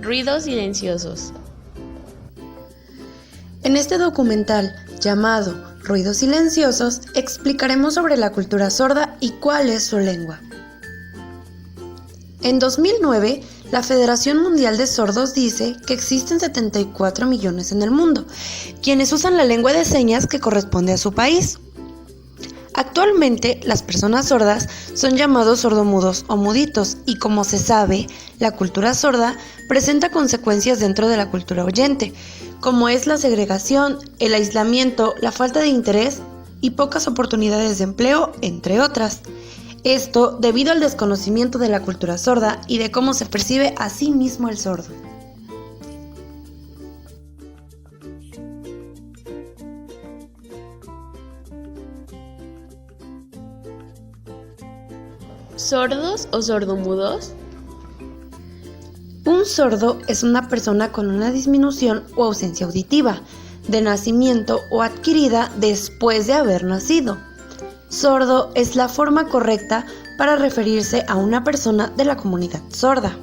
Ruidos silenciosos. En este documental llamado Ruidos silenciosos explicaremos sobre la cultura sorda y cuál es su lengua. En 2009, la Federación Mundial de Sordos dice que existen 74 millones en el mundo, quienes usan la lengua de señas que corresponde a su país. Actualmente, las personas sordas son llamados sordomudos o muditos y, como se sabe, la cultura sorda presenta consecuencias dentro de la cultura oyente, como es la segregación, el aislamiento, la falta de interés y pocas oportunidades de empleo, entre otras. Esto debido al desconocimiento de la cultura sorda y de cómo se percibe a sí mismo el sordo. ¿Sordos o sordomudos? Un sordo es una persona con una disminución o ausencia auditiva, de nacimiento o adquirida después de haber nacido. Sordo es la forma correcta para referirse a una persona de la comunidad sorda.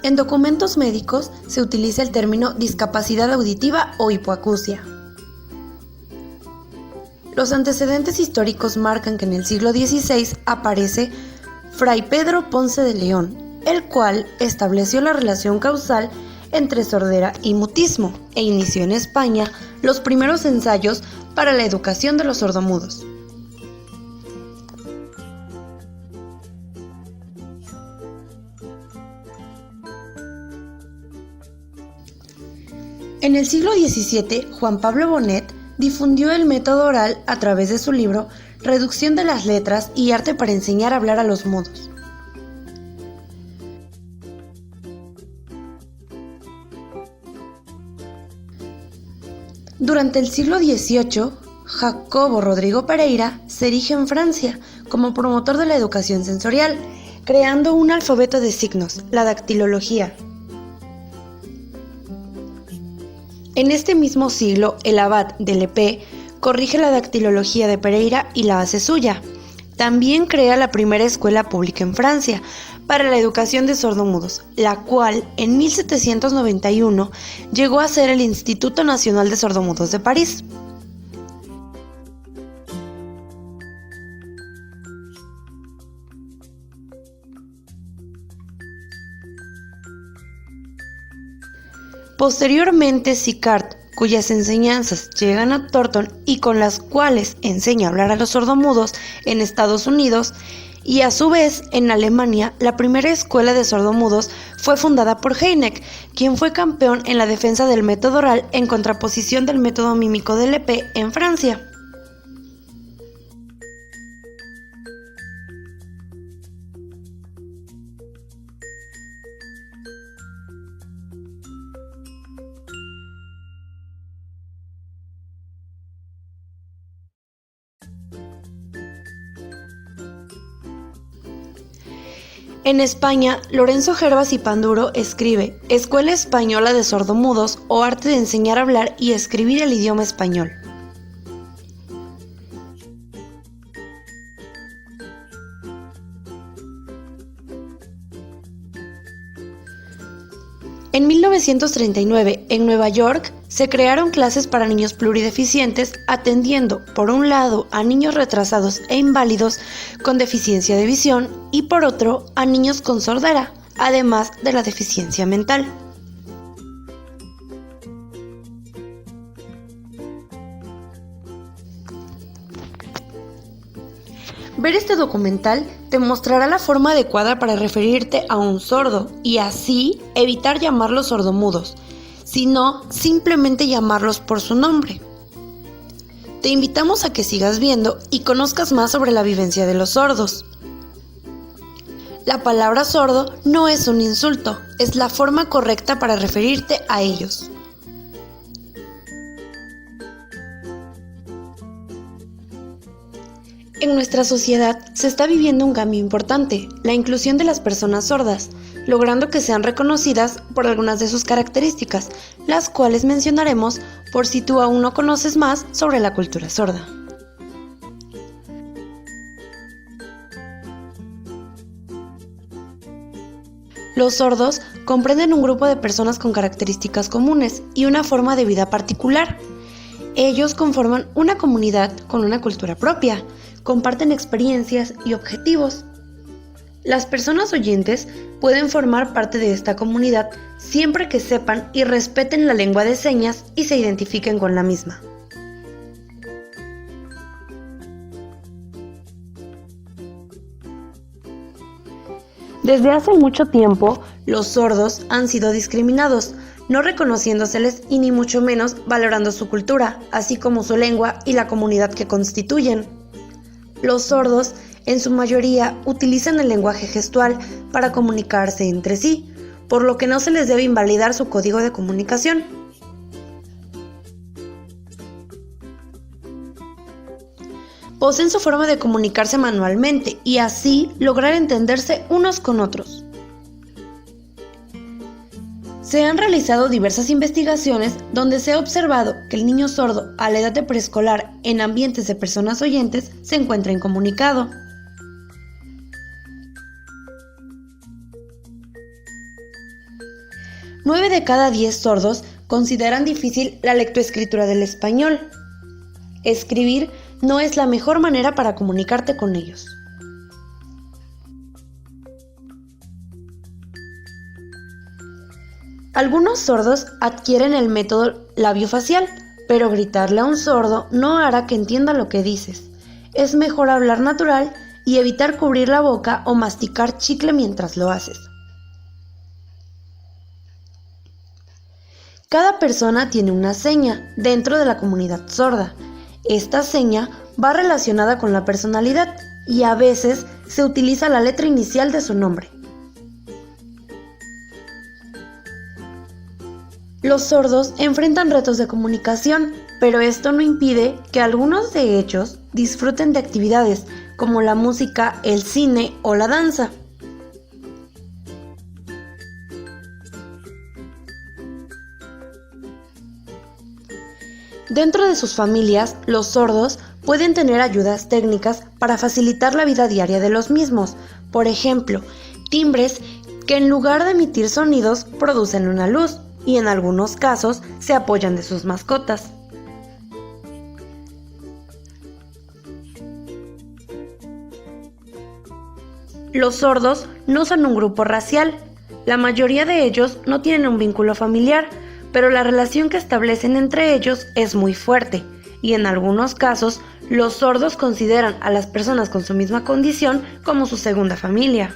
En documentos médicos se utiliza el término discapacidad auditiva o hipoacusia. Los antecedentes históricos marcan que en el siglo XVI aparece Fray Pedro Ponce de León, el cual estableció la relación causal entre sordera y mutismo e inició en España los primeros ensayos para la educación de los sordomudos. En el siglo XVII, Juan Pablo Bonet difundió el método oral a través de su libro Reducción de las letras y arte para enseñar a hablar a los mudos. Durante el siglo XVIII, Jacobo Rodrigo Pereira se erige en Francia como promotor de la educación sensorial, creando un alfabeto de signos, la dactilología. En este mismo siglo, el abad de Lepé corrige la dactilología de Pereira y la hace suya. También crea la primera escuela pública en Francia para la educación de sordomudos, la cual en 1791 llegó a ser el Instituto Nacional de Sordomudos de París. Posteriormente, Sicart, cuyas enseñanzas llegan a Thornton y con las cuales enseña a hablar a los sordomudos en Estados Unidos, y a su vez en Alemania, la primera escuela de sordomudos fue fundada por Heineck, quien fue campeón en la defensa del método oral en contraposición del método mímico de Lepé en Francia. En España, Lorenzo Gervas y Panduro escribe Escuela Española de Sordomudos o Arte de enseñar a hablar y escribir el idioma español. En 1939, en Nueva York, se crearon clases para niños plurideficientes, atendiendo, por un lado, a niños retrasados e inválidos con deficiencia de visión y, por otro, a niños con sordera, además de la deficiencia mental. Ver este documental te mostrará la forma adecuada para referirte a un sordo y así evitar llamarlos sordomudos, sino simplemente llamarlos por su nombre. Te invitamos a que sigas viendo y conozcas más sobre la vivencia de los sordos. La palabra sordo no es un insulto, es la forma correcta para referirte a ellos. En nuestra sociedad se está viviendo un cambio importante, la inclusión de las personas sordas, logrando que sean reconocidas por algunas de sus características, las cuales mencionaremos por si tú aún no conoces más sobre la cultura sorda. Los sordos comprenden un grupo de personas con características comunes y una forma de vida particular. Ellos conforman una comunidad con una cultura propia, comparten experiencias y objetivos. Las personas oyentes pueden formar parte de esta comunidad siempre que sepan y respeten la lengua de señas y se identifiquen con la misma. Desde hace mucho tiempo, los sordos han sido discriminados, no reconociéndoseles y ni mucho menos valorando su cultura, así como su lengua y la comunidad que constituyen. Los sordos, en su mayoría, utilizan el lenguaje gestual para comunicarse entre sí, por lo que no se les debe invalidar su código de comunicación. Poseen su forma de comunicarse manualmente y así lograr entenderse unos con otros. Se han realizado diversas investigaciones donde se ha observado que el niño sordo a la edad de preescolar en ambientes de personas oyentes se encuentra incomunicado. Nueve de cada 10 sordos consideran difícil la lectoescritura del español. Escribir no es la mejor manera para comunicarte con ellos. Algunos sordos adquieren el método labiofacial, pero gritarle a un sordo no hará que entienda lo que dices. Es mejor hablar natural y evitar cubrir la boca o masticar chicle mientras lo haces. Cada persona tiene una seña dentro de la comunidad sorda. Esta seña va relacionada con la personalidad y a veces se utiliza la letra inicial de su nombre. Los sordos enfrentan retos de comunicación, pero esto no impide que algunos de ellos disfruten de actividades como la música, el cine o la danza. Dentro de sus familias, los sordos pueden tener ayudas técnicas para facilitar la vida diaria de los mismos. Por ejemplo, timbres que en lugar de emitir sonidos producen una luz y en algunos casos se apoyan de sus mascotas. Los sordos no son un grupo racial. La mayoría de ellos no tienen un vínculo familiar, pero la relación que establecen entre ellos es muy fuerte, y en algunos casos, los sordos consideran a las personas con su misma condición como su segunda familia.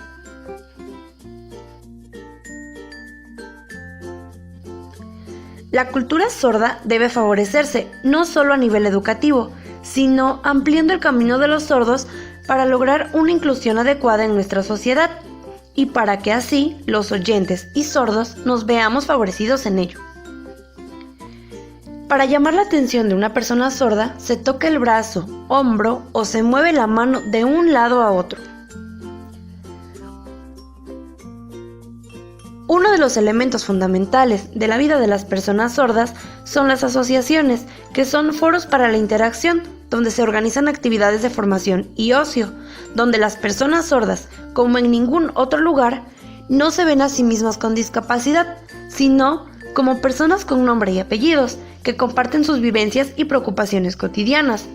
La cultura sorda debe favorecerse, no solo a nivel educativo, sino ampliando el camino de los sordos para lograr una inclusión adecuada en nuestra sociedad, y para que así los oyentes y sordos nos veamos favorecidos en ello. Para llamar la atención de una persona sorda, se toca el brazo, hombro o se mueve la mano de un lado a otro. Uno de los elementos fundamentales de la vida de las personas sordas son las asociaciones, que son foros para la interacción, donde se organizan actividades de formación y ocio, donde las personas sordas, como en ningún otro lugar, no se ven a sí mismas con discapacidad, sino como personas con nombre y apellidos, que comparten sus vivencias y preocupaciones cotidianas.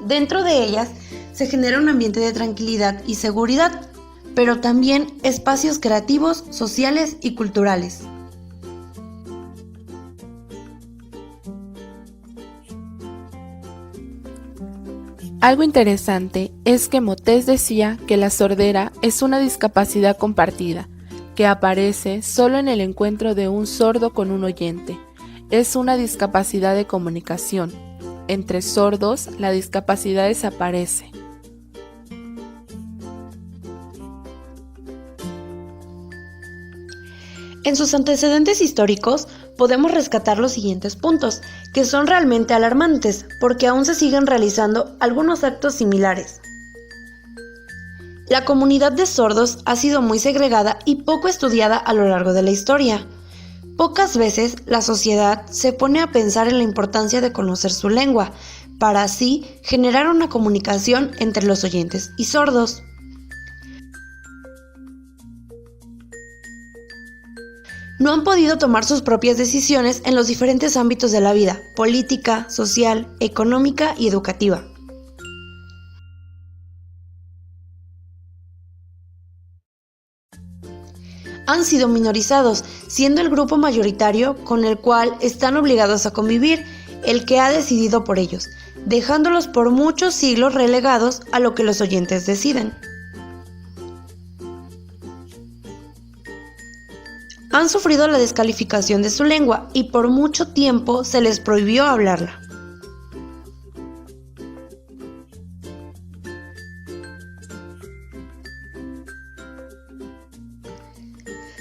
Dentro de ellas se genera un ambiente de tranquilidad y seguridad, pero también espacios creativos, sociales y culturales. Algo interesante es que Motés decía que la sordera es una discapacidad compartida, que aparece solo en el encuentro de un sordo con un oyente. Es una discapacidad de comunicación. Entre sordos, la discapacidad desaparece. En sus antecedentes históricos podemos rescatar los siguientes puntos, que son realmente alarmantes, porque aún se siguen realizando algunos actos similares. La comunidad de sordos ha sido muy segregada y poco estudiada a lo largo de la historia. Pocas veces la sociedad se pone a pensar en la importancia de conocer su lengua, para así generar una comunicación entre los oyentes y sordos. No han podido tomar sus propias decisiones en los diferentes ámbitos de la vida, política, social, económica y educativa. Han sido minorizados, siendo el grupo mayoritario con el cual están obligados a convivir, el que ha decidido por ellos, dejándolos por muchos siglos relegados a lo que los oyentes deciden. Han sufrido la descalificación de su lengua y por mucho tiempo se les prohibió hablarla.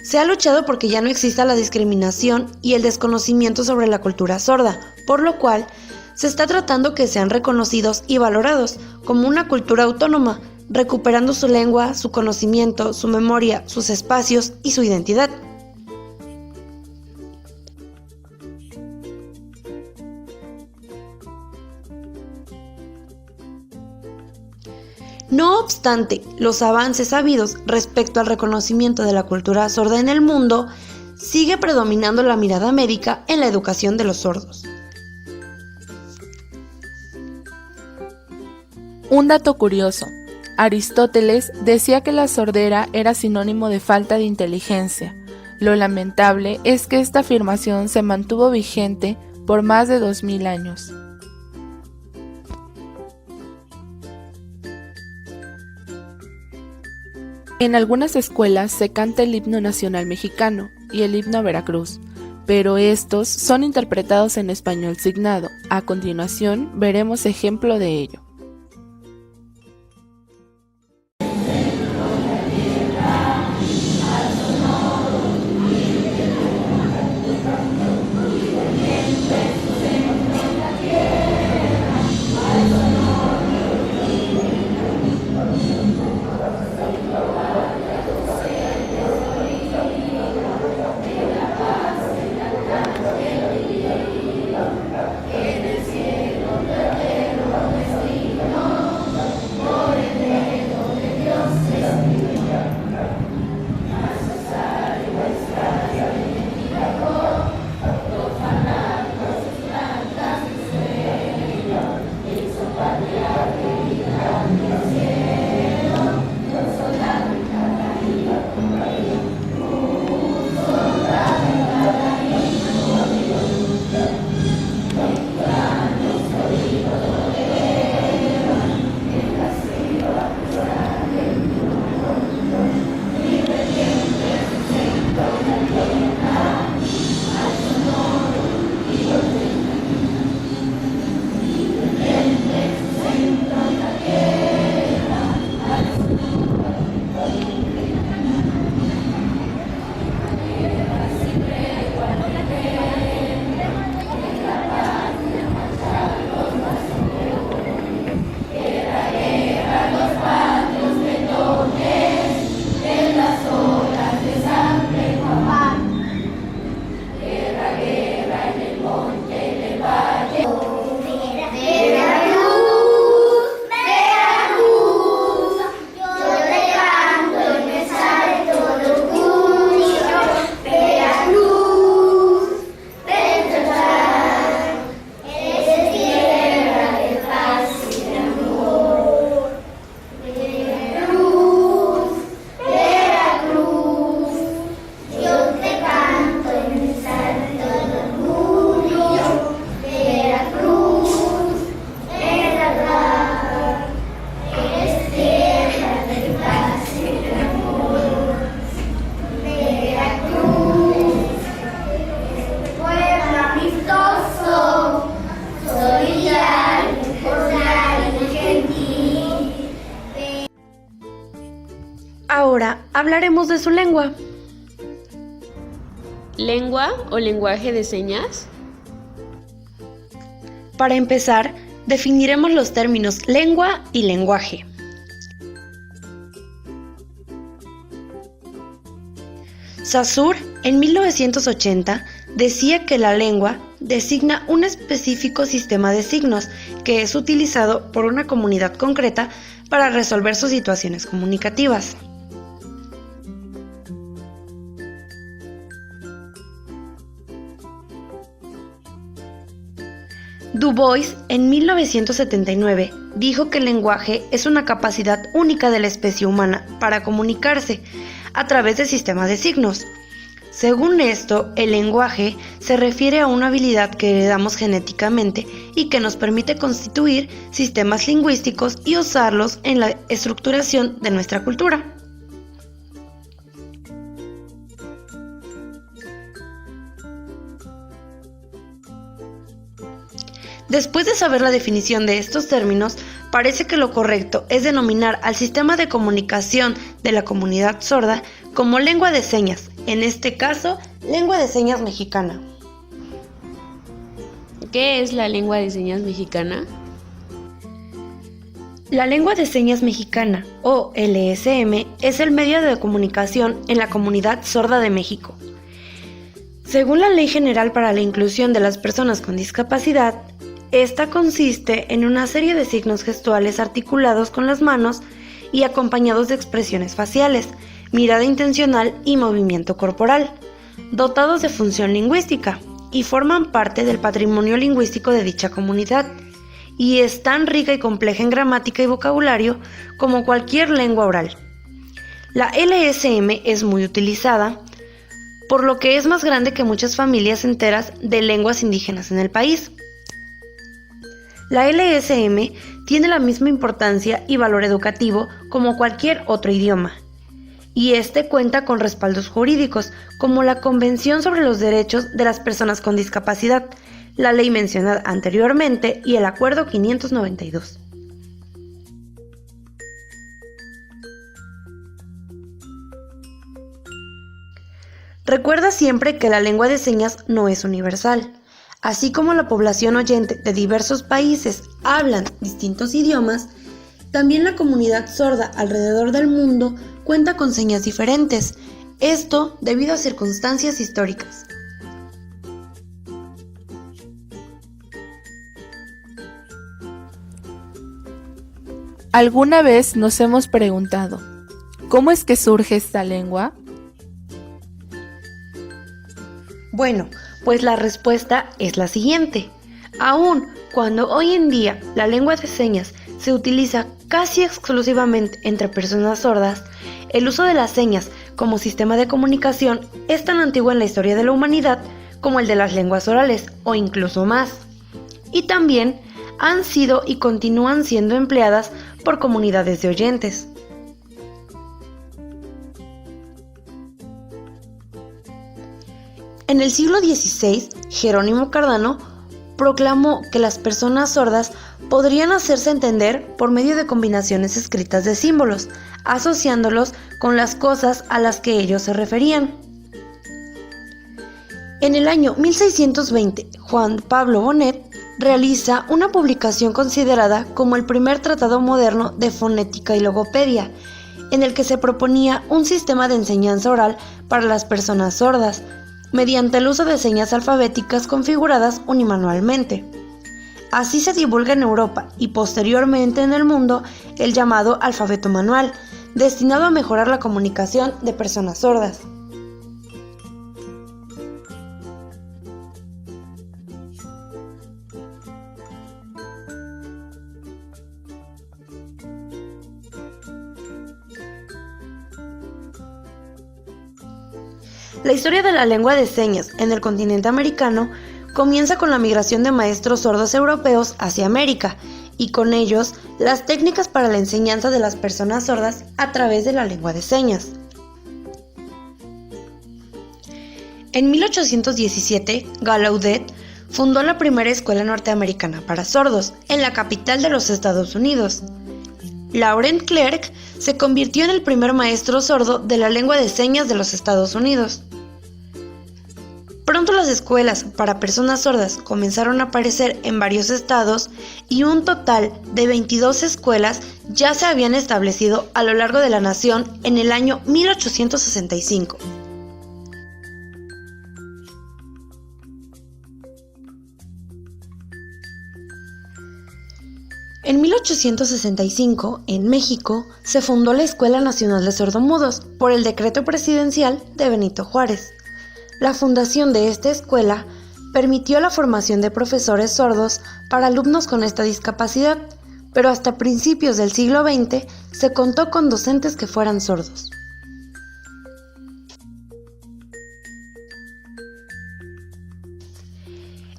Se ha luchado porque ya no exista la discriminación y el desconocimiento sobre la cultura sorda, por lo cual se está tratando que sean reconocidos y valorados como una cultura autónoma, recuperando su lengua, su conocimiento, su memoria, sus espacios y su identidad. No obstante, los avances habidos respecto al reconocimiento de la cultura sorda en el mundo, sigue predominando la mirada médica en la educación de los sordos. Un dato curioso. Aristóteles decía que la sordera era sinónimo de falta de inteligencia. Lo lamentable es que esta afirmación se mantuvo vigente por más de 2000 años. En algunas escuelas se canta el himno nacional mexicano y el himno a Veracruz, pero estos son interpretados en español signado. A continuación veremos ejemplo de ello. Ahora hablaremos de su lengua. ¿Lengua o lenguaje de señas? Para empezar, definiremos los términos lengua y lenguaje. Saussure, en 1980, decía que la lengua designa un específico sistema de signos que es utilizado por una comunidad concreta para resolver sus situaciones comunicativas. Du Bois, en 1979, dijo que el lenguaje es una capacidad única de la especie humana para comunicarse a través de sistemas de signos. Según esto, el lenguaje se refiere a una habilidad que heredamos genéticamente y que nos permite constituir sistemas lingüísticos y usarlos en la estructuración de nuestra cultura. Después de saber la definición de estos términos, parece que lo correcto es denominar al sistema de comunicación de la comunidad sorda como lengua de señas, en este caso, lengua de señas mexicana. ¿Qué es la lengua de señas mexicana? La lengua de señas mexicana, o LSM, es el medio de comunicación en la comunidad sorda de México. Según la Ley General para la Inclusión de las Personas con Discapacidad, esta consiste en una serie de signos gestuales articulados con las manos y acompañados de expresiones faciales, mirada intencional y movimiento corporal, dotados de función lingüística, y forman parte del patrimonio lingüístico de dicha comunidad, y es tan rica y compleja en gramática y vocabulario como cualquier lengua oral. La LSM es muy utilizada, por lo que es más grande que muchas familias enteras de lenguas indígenas en el país. La LSM tiene la misma importancia y valor educativo como cualquier otro idioma, y este cuenta con respaldos jurídicos como la Convención sobre los Derechos de las Personas con Discapacidad, la ley mencionada anteriormente y el Acuerdo 592. Recuerda siempre que la lengua de señas no es universal. Así como la población oyente de diversos países hablan distintos idiomas, también la comunidad sorda alrededor del mundo cuenta con señas diferentes, esto debido a circunstancias históricas. ¿Alguna vez nos hemos preguntado, ¿cómo es que surge esta lengua? Bueno, pues la respuesta es la siguiente. Aun cuando hoy en día la lengua de señas se utiliza casi exclusivamente entre personas sordas, el uso de las señas como sistema de comunicación es tan antiguo en la historia de la humanidad como el de las lenguas orales, o incluso más. Y también han sido y continúan siendo empleadas por comunidades de oyentes. En el siglo XVI, Jerónimo Cardano proclamó que las personas sordas podrían hacerse entender por medio de combinaciones escritas de símbolos, asociándolos con las cosas a las que ellos se referían. En el año 1620, Juan Pablo Bonet realiza una publicación considerada como el primer tratado moderno de fonética y logopedia, en el que se proponía un sistema de enseñanza oral para las personas sordas, mediante el uso de señas alfabéticas configuradas unimanualmente. Así se divulga en Europa y posteriormente en el mundo el llamado alfabeto manual, destinado a mejorar la comunicación de personas sordas. La historia de la lengua de señas en el continente americano comienza con la migración de maestros sordos europeos hacia América y con ellos las técnicas para la enseñanza de las personas sordas a través de la lengua de señas. En 1817, Gallaudet fundó la primera escuela norteamericana para sordos en la capital de los Estados Unidos. Laurent Clerc se convirtió en el primer maestro sordo de la lengua de señas de los Estados Unidos. Pronto las escuelas para personas sordas comenzaron a aparecer en varios estados y un total de 22 escuelas ya se habían establecido a lo largo de la nación en el año 1865. En 1865, en México, se fundó la Escuela Nacional de Sordomudos por el decreto presidencial de Benito Juárez. La fundación de esta escuela permitió la formación de profesores sordos para alumnos con esta discapacidad, pero hasta principios del siglo XX se contó con docentes que fueran sordos.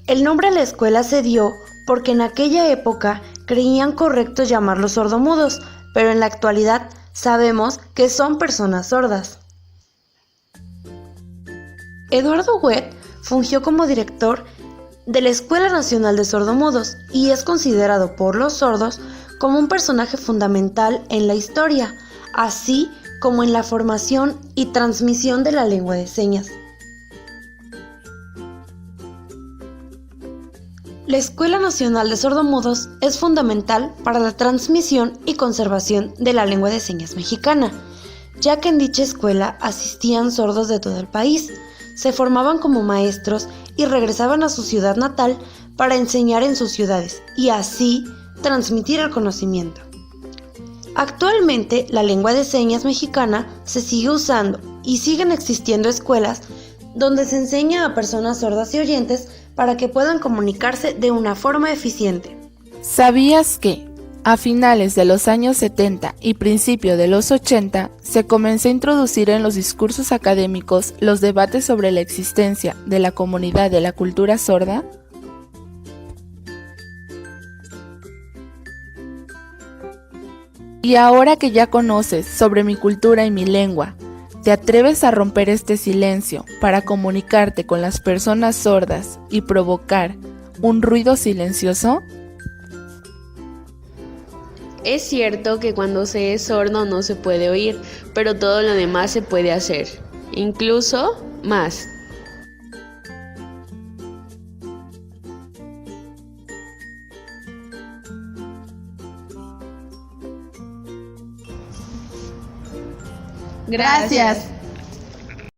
El nombre a la escuela se dio porque en aquella época creían correcto llamarlos sordomudos, pero en la actualidad sabemos que son personas sordas. Eduardo Huet fungió como director de la Escuela Nacional de Sordomudos y es considerado por los sordos como un personaje fundamental en la historia, así como en la formación y transmisión de la lengua de señas. La Escuela Nacional de Sordomudos es fundamental para la transmisión y conservación de la lengua de señas mexicana, ya que en dicha escuela asistían sordos de todo el país, se formaban como maestros y regresaban a su ciudad natal para enseñar en sus ciudades y así transmitir el conocimiento. Actualmente la lengua de señas mexicana se sigue usando y siguen existiendo escuelas donde se enseña a personas sordas y oyentes para que puedan comunicarse de una forma eficiente. ¿Sabías que, a finales de los años 70 y principio de los 80, se comenzó a introducir en los discursos académicos los debates sobre la existencia de la comunidad de la cultura sorda? Y ahora que ya conoces sobre mi cultura y mi lengua, ¿te atreves a romper este silencio para comunicarte con las personas sordas y provocar un ruido silencioso? Es cierto que cuando se es sordo no se puede oír, pero todo lo demás se puede hacer, incluso más. Gracias.